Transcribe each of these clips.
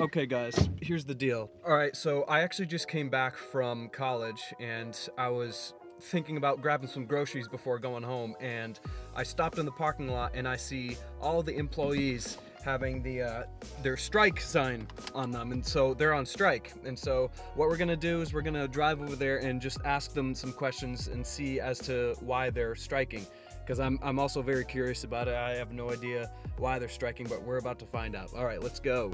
Okay, guys, here's the deal. All right, so I actually just came back from college and I was thinking about grabbing some groceries before going home, and I stopped in the parking lot and I see all the employees having their strike sign on them, and so they're on strike. And so what we're gonna do is we're gonna drive over there and just ask them some questions and see as to why they're striking, because I'm also very curious about it. I have no idea why they're striking, but we're about to find out. All right, let's go.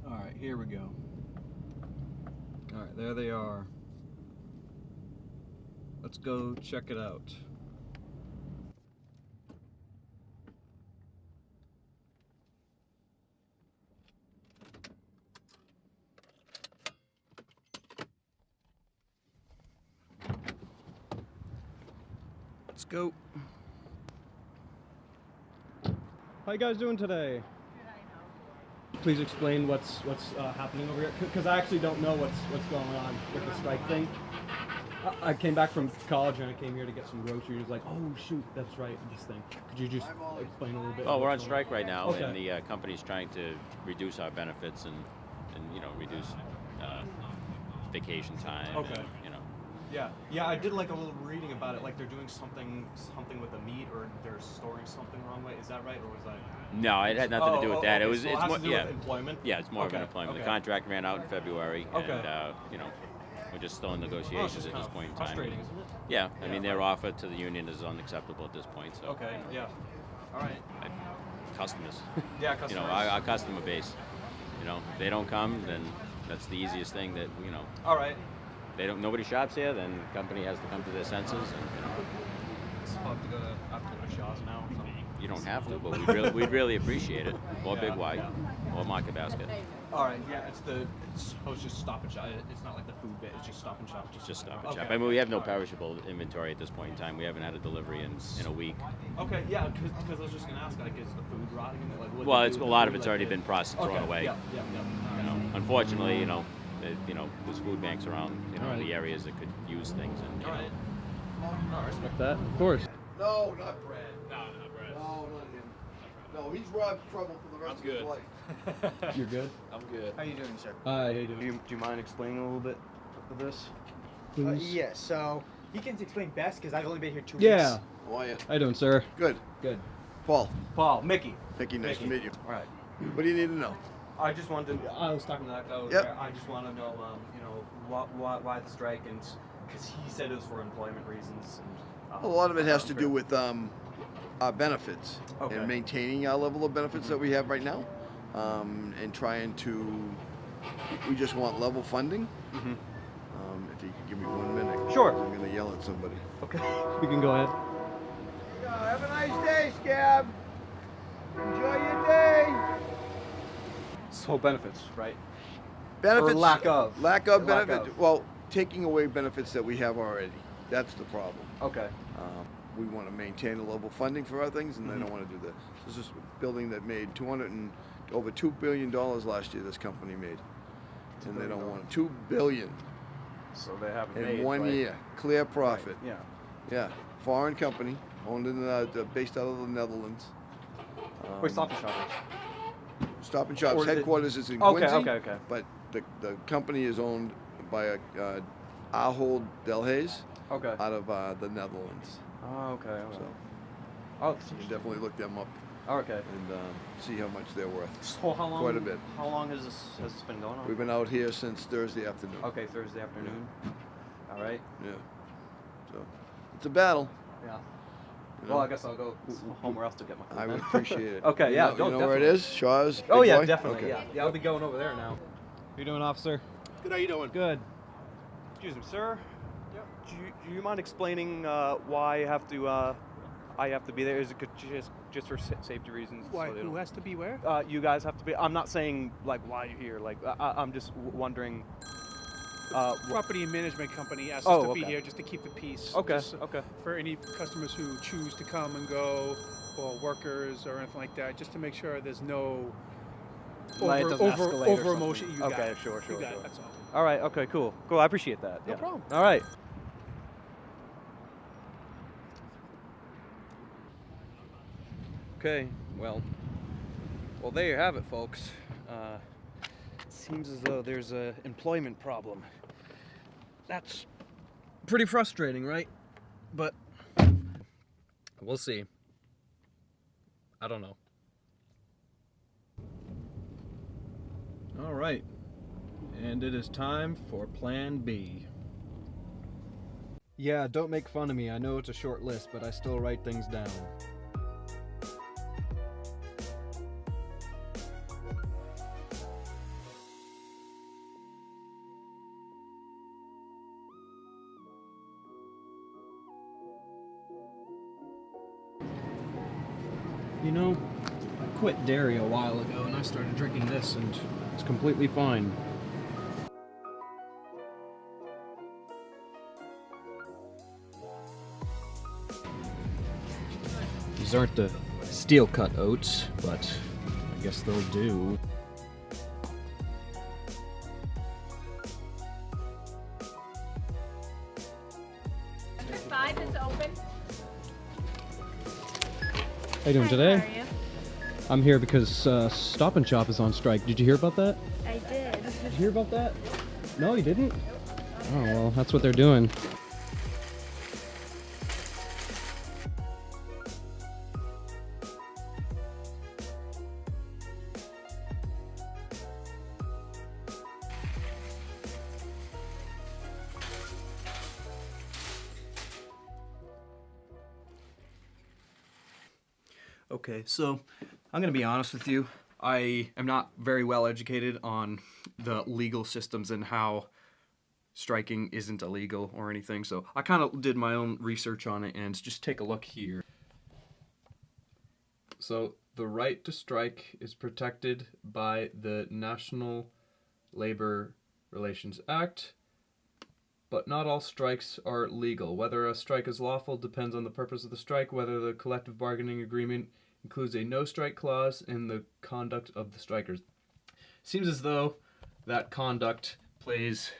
All right, here we go. All right, there they are. Let's go check it out. Let's go. How you guys doing today? Please explain what's happening over here, because I actually don't know what's going on with the strike thing. I came back from college and I came here to get some groceries. It's like, oh shoot, that's right, this thing. Could you just explain a little bit? Oh, we're on strike right now, Okay. and the company's trying to reduce our benefits and reduce vacation time. Okay. And, Yeah, I did like a little reading about it, like they're doing something with the meat, or they're storing something the wrong way. Is that right, or was that? No, it had nothing to do with that. Okay. It was So it's has more to do with employment. Yeah, it's more of an Okay, employment. okay. The contract ran out in February, Okay. and we're just still in negotiations just at this kind of point in time. frustrating, isn't it? Yeah, I Yeah, mean their right. offer to the union is unacceptable at this point. So Okay. Yeah. All right. customers, Yeah, you customers. know, our customer base, if they don't come, then that's the easiest thing that All right. nobody shops here, then the company has to come to their senses, and So I'll have to go to Shaw's now or something. you don't have to, but we'd really appreciate it. Or Big Y, or Market Basket. All right. Yeah, it's just Stop and Shop. It's not like the food bit. It's just Stop and Shop. Just Stop and Okay. Shop. I mean, we have no All right. perishable inventory at this point in time. We haven't had a delivery in a week. Okay. Yeah, because I was just gonna ask, like, is the food rotting? Like, what Well, they it's do a with lot the of food, it's like, already been processed, Okay. thrown away. Yeah. Unfortunately, there's food banks around, Right. the areas that could use things, and All right. No, I respect that. Of course. No, not Brad. No, not Brad. No, not him. No, he's Rob's trouble for the rest of his life. You're good. I'm good. How you doing, sir? Hi. How you doing? Do you mind explaining a little bit of this? Yeah, so he can explain best because I've only been here 2 Yeah. weeks. How are you? How you doing, sir? Good. Good. Paul, Paul, Mickey. Mickey, nice to meet you. All right. What do you need to know? I just wanted to. I was talking to that guy over Yep. there. I just want to know, why the strike, and because he said it was for employment reasons. And, A lot of it has to do with our benefits Okay. and maintaining our level of benefits that we have right now, and trying to. We just want level funding. Mhm. If you could give me 1 minute. Sure. I'm gonna yell at somebody. Okay. You can go ahead. Have a nice day, Scab. Enjoy your day. So benefits, right? Benefits. Or lack of. Lack of Lack benefit. of. Well, taking away benefits that we have already. That's the problem. Okay. We want to maintain a level funding for our things, and they Mhm. don't want to do that. This is a building that made over $2 billion last year. This company made, and they don't want $2 billion So they haven't in made 1 right? year. Clear profit. Yeah. Yeah, foreign company, owned in based out of the Netherlands. Wait, Stop and Shop. Stop and Shop's Or is it- headquarters is in Okay, Quincy. okay. But the company is owned by Ahold Delhaize Okay. out of the Netherlands. Oh, okay. So Oh, you can definitely look them up okay. and see how much they're worth. So how long? Quite a bit. How long has this been going on? We've been out here since Thursday afternoon. Okay, Thursday afternoon. All right. Yeah. So it's a battle. Yeah. you Well, know. I guess I'll go somewhere else to get my food. I would then. appreciate it. Okay, You yeah, know, no, you know where it definitely. is? Shaw's. Oh Big yeah, Boy? definitely. Okay. Yeah, I'll be going over there now. How you doing, officer? Good, how you doing? Good. Excuse me, sir. Yep. Do you mind explaining why I have to be there? Is it just for safety reasons? Why? so they Who don't- has to be where? You guys have to be. I'm not saying like why you're here. Like I'm just wondering. Property and management company asked Oh, us to be okay. here just to keep the peace. Okay. Just, Okay. For any customers who choose to come and go, or workers or anything like that, just to make sure there's no over, it doesn't over, escalate or over something. emotion. You got Okay, it. sure, You sure, got sure. it. That's all. All right. Okay. Cool. Cool. I appreciate that. No Yeah. problem. All right. Okay, well, there you have it, folks. Seems as though there's a employment problem. That's pretty frustrating, right? But we'll see. I don't know. All right, and it is time for Plan B. Yeah, don't make fun of me. I know it's a short list, but I still write things down. You know, I quit dairy a while ago and I started drinking this and it's completely fine. These aren't the steel cut oats, but I guess they'll do. Number 5 is open. How you doing today? How are you? I'm here because Stop and Shop is on strike. Did you hear about that? I did. Did you hear about that? No, you didn't? Oh, well, that's what they're doing. Okay, so I'm gonna be honest with you. I am not very well educated on the legal systems and how striking isn't illegal or anything, so I kind of did my own research on it, and just take a look here. So the right to strike is protected by the National Labor Relations Act, but not all strikes are legal. Whether a strike is lawful depends on the purpose of the strike, whether the collective bargaining agreement includes a no-strike clause, and the conduct of the strikers. Seems as though that conduct plays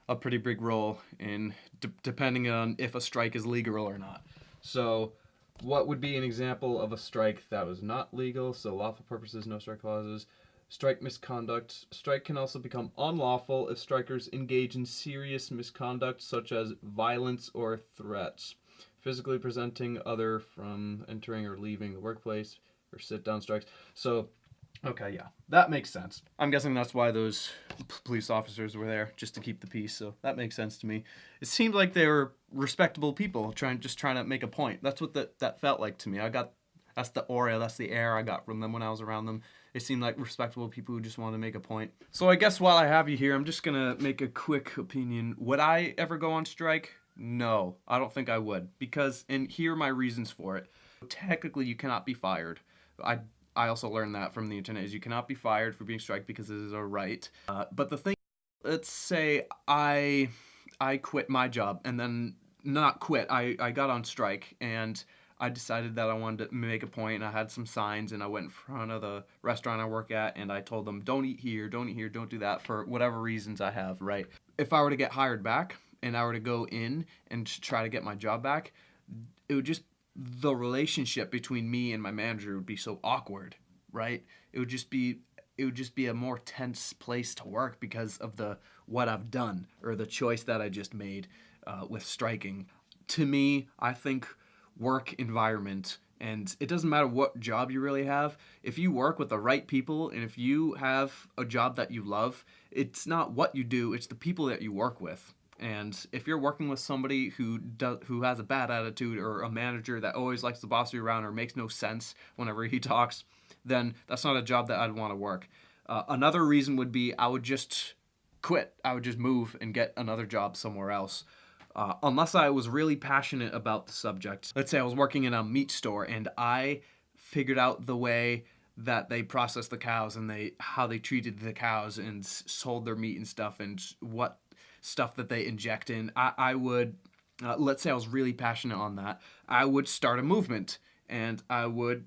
a pretty big role in depending on if a strike is legal or not. So what would be an example of a strike that was not legal? So lawful purposes, no strike clauses. Strike misconduct. Strike can also become unlawful if strikers engage in serious misconduct such as violence or threats. Physically preventing other from entering or leaving the workplace, or sit-down strikes. So, okay, yeah, that makes sense. I'm guessing that's why those police officers were there, just to keep the peace, so that makes sense to me. It seemed like they were respectable people, just trying to make a point. That's what that felt like to me. That's the aura, that's the air I got from them when I was around them. They seemed like respectable people who just wanted to make a point. So I guess while I have you here, I'm just gonna make a quick opinion. Would I ever go on strike? No, I don't think I would, because, and here are my reasons for it. Technically, you cannot be fired. I also learned that from the internet, is you cannot be fired for being strike because it is a right. But the thing, let's say I quit my job, and then not quit, I got on strike, and I decided that I wanted to make a point, and I had some signs, and I went in front of the restaurant I work at, and I told them, don't eat here, don't eat here, don't do that, for whatever reasons I have, right? If I were to get hired back, and I were to go in and try to get my job back, it would just, the relationship between me and my manager would be so awkward, right? It would just be a more tense place to work because of what I've done, or the choice that I just made with striking. To me, I think work environment, and it doesn't matter what job you really have, if you work with the right people, and if you have a job that you love, it's not what you do, it's the people that you work with. And if you're working with somebody who has a bad attitude, or a manager that always likes to boss you around or makes no sense whenever he talks, then that's not a job that I'd want to work. Another reason would be I would just quit. I would just move and get another job somewhere else. Unless I was really passionate about the subject. Let's say I was working in a meat store and I figured out the way that they processed the cows and how they treated the cows and sold their meat and stuff, and what stuff that they inject in. I would, let's say I was really passionate on that, I would start a movement, and I would,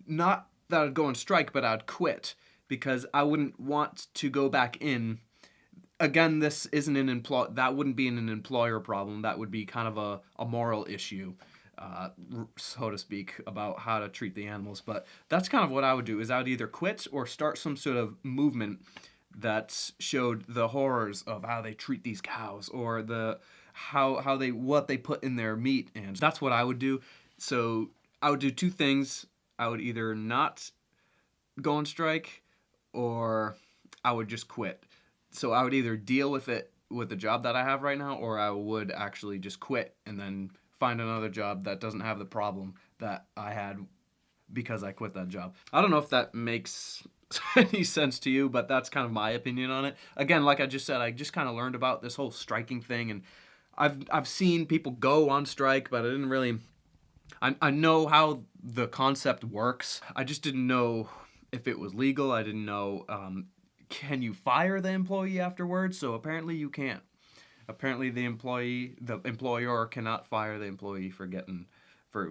not that I'd go on strike, but I'd quit. because I wouldn't want to go back in. Again, this isn't that wouldn't be an employer problem. That would be kind of a moral issue, so to speak, about how to treat the animals. But that's kind of what I would do, is I would either quit or start some sort of movement that showed the horrors of how they treat these cows, or what they put in their meat. And that's what I would do. So I would do two things. I would either not go on strike, or I would just quit. So I would either deal with it with the job that I have right now, or I would actually just quit and then find another job that doesn't have the problem that I had because I quit that job. I don't know if that makes any sense to you, but that's kind of my opinion on it. Again, like I just said, I just kind of learned about this whole striking thing, and I've seen people go on strike, but I didn't really... I know how the concept works. I just didn't know if it was legal. I didn't know... can you fire the employee afterwards? So apparently you can't. Apparently the employer cannot fire the employee for going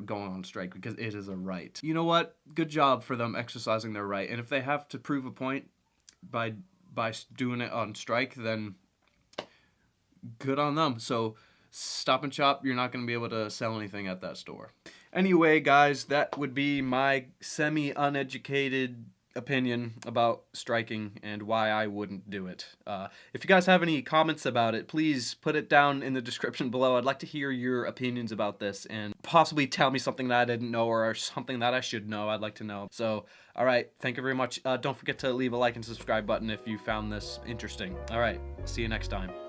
on strike, because it is a right. You know what? Good job for them exercising their right. And if they have to prove a point by doing it on strike, then good on them. So Stop and Shop, you're not going to be able to sell anything at that store. Anyway, guys, that would be my semi-uneducated opinion about striking and why I wouldn't do it. If you guys have any comments about it, please put it down in the description below. I'd like to hear your opinions about this, and possibly tell me something that I didn't know, or something that I should know. I'd like to know. So, alright, thank you very much. Don't forget to leave a like and subscribe button if you found this interesting. Alright, see you next time.